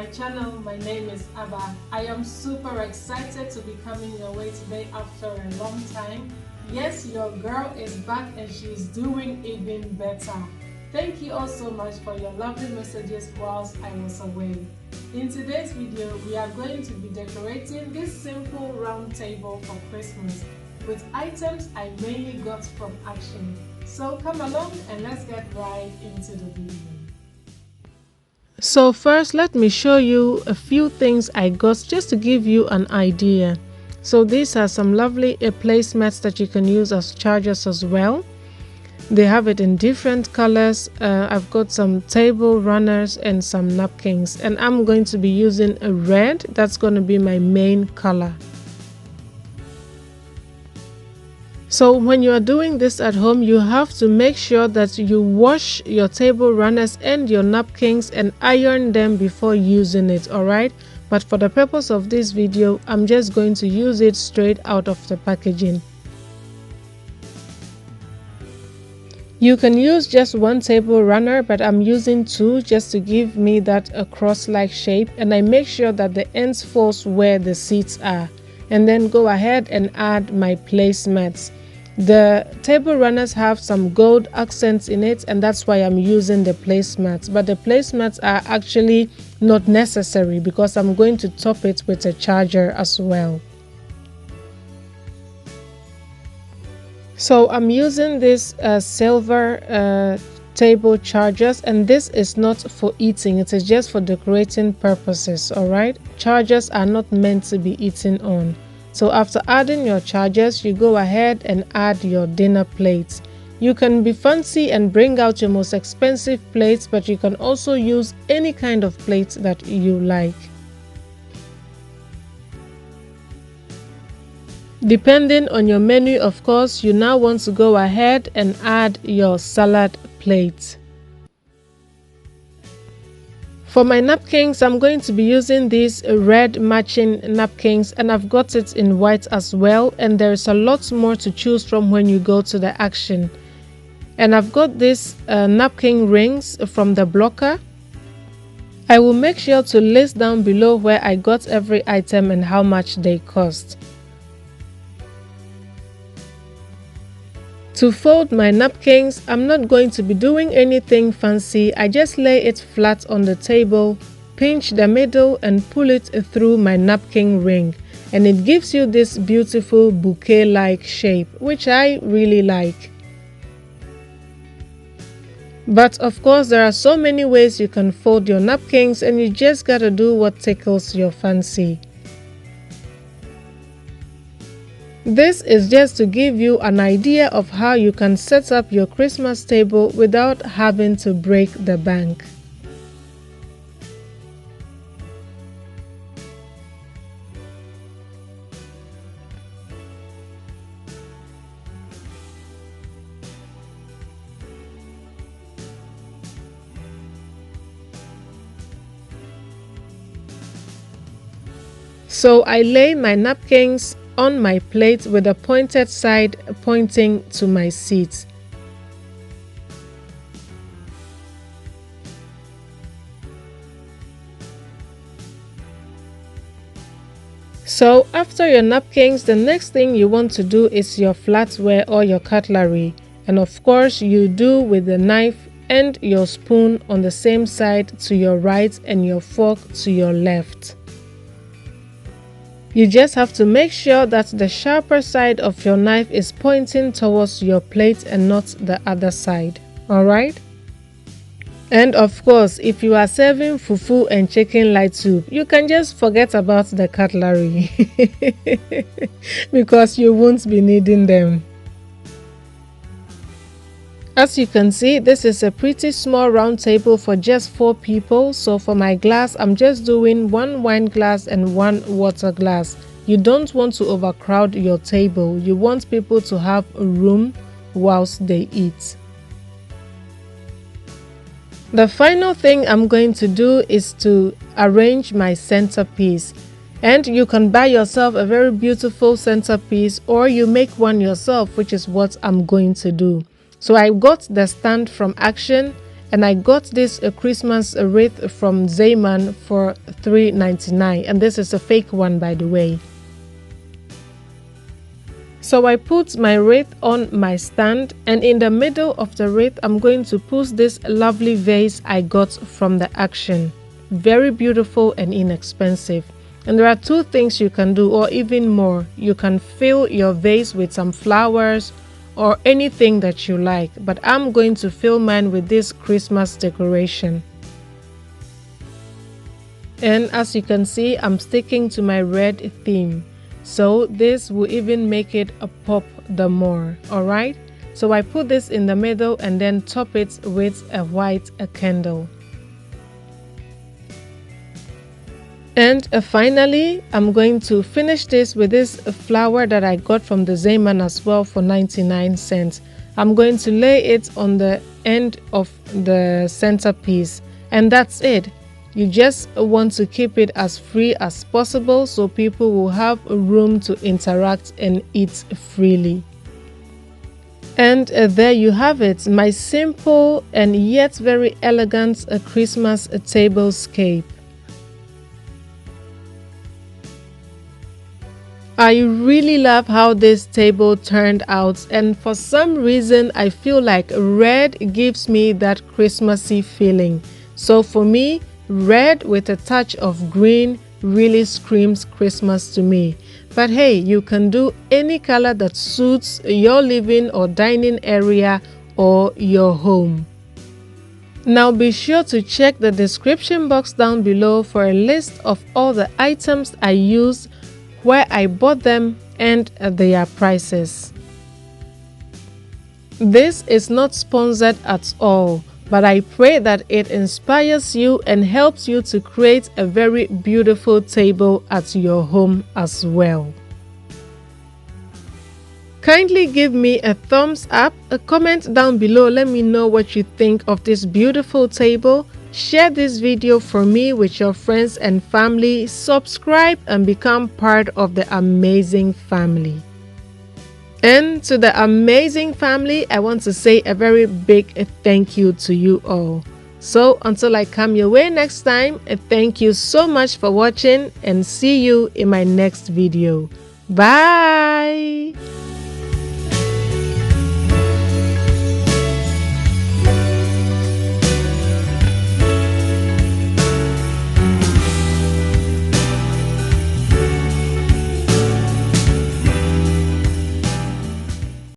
my channel. My name is Abba. I am super excited to be coming your way today after a long time. Yes, your girl is back and she's doing even better. Thank you all so much for your lovely messages whilst I was away. In today's video, we are going to be decorating this simple round table for Christmas with items I mainly got from Action. So come along and let's get right into the video. So first, let me show you a few things I got just to give you an idea. So these are some lovely placemats that you can use as chargers as well. They have it in different colors. I've got some table runners and some napkins, and I'm going to be using a red. That's going to be my main color. So when you are doing this at home, you have to make sure that you wash your table runners and your napkins and iron them before using it, alright? But for the purpose of this video, I'm just going to use it straight out of the packaging. You can use just one table runner, but I'm using two just to give me that a cross-like shape, and I make sure that the ends falls where the seats are, and then go ahead and add my placemats. The table runners have some gold accents in it, and that's why I'm using the placemats, but the placemats are actually not necessary because I'm going to top it with a charger as well. So I'm using this silver table chargers, and this is not for eating, it is just for decorating purposes, alright? Chargers are not meant to be eaten on. So after adding your chargers, you go ahead and add your dinner plates. You can be fancy and bring out your most expensive plates, but you can also use any kind of plates that you like. Depending on your menu, of course, you now want to go ahead and add your salad plate. For my napkins, I'm going to be using these red matching napkins, and I've got it in white as well, and there's a lot more to choose from when you go to the Action. And I've got these napkin rings from the Blokker. I will make sure to list down below where I got every item and how much they cost. To fold my napkins, I'm not going to be doing anything fancy. I just lay it flat on the table, pinch the middle and pull it through my napkin ring, and it gives you this beautiful bouquet-like shape, which I really like. But of course, there are so many ways you can fold your napkins, and you just gotta do what tickles your fancy. This is just to give you an idea of how you can set up your Christmas table without having to break the bank. So I lay my napkins on my plate with the pointed side pointing to my seat. So after your napkins, the next thing you want to do is your flatware or your cutlery, and of course you do with the knife and your spoon on the same side to your right and your fork to your left. You just have to make sure that the sharper side of your knife is pointing towards your plate and not the other side, alright? And of course, if you are serving fufu and chicken light soup, you can just forget about the cutlery because you won't be needing them. As you can see, this is a pretty small round table for just 4 people. So for my glass, I'm just doing 1 wine glass and 1 water glass. You don't want to overcrowd your table. You want people to have room whilst they eat. The final thing I'm going to do is to arrange my centerpiece. And you can buy yourself a very beautiful centerpiece, or you make one yourself, which is what I'm going to do. So I got the stand from Action, and I got this Christmas wreath from Zeeman for $3.99, and this is a fake one, by the way. So I put my wreath on my stand, and in the middle of the wreath I'm going to put this lovely vase I got from the auction. Very beautiful and inexpensive. And there are two things you can do, or even more. You can fill your vase with some flowers or anything that you like, but I'm going to fill mine with this Christmas decoration. And as you can see, I'm sticking to my red theme. So this will even make it a pop the more, alright? So I put this in the middle and then top it with a white candle. And finally, I'm going to finish this with this flower that I got from the Zeeman as well for 99 cents. I'm going to lay it on the end of the centerpiece, and that's it. You just want to keep it as free as possible so people will have room to interact and eat freely. And there you have it, my simple and yet very elegant Christmas tablescape. I really love how this table turned out, and for some reason I feel like red gives me that Christmassy feeling. So for me, red with a touch of green really screams Christmas to me. But hey, you can do any color that suits your living or dining area or your home. Now be sure to check the description box down below for a list of all the items I used, where I bought them, and their prices. This is not sponsored at all, but I pray that it inspires you and helps you to create a very beautiful table at your home as well. Kindly give me a thumbs up, a comment down below, let me know what you think of this beautiful table. Share this video for me with your friends and family, subscribe and become part of the amazing family. And to the amazing family, I want to say a very big thank you to you all. So until I come your way next time, thank you so much for watching, and see you in my next video. Bye!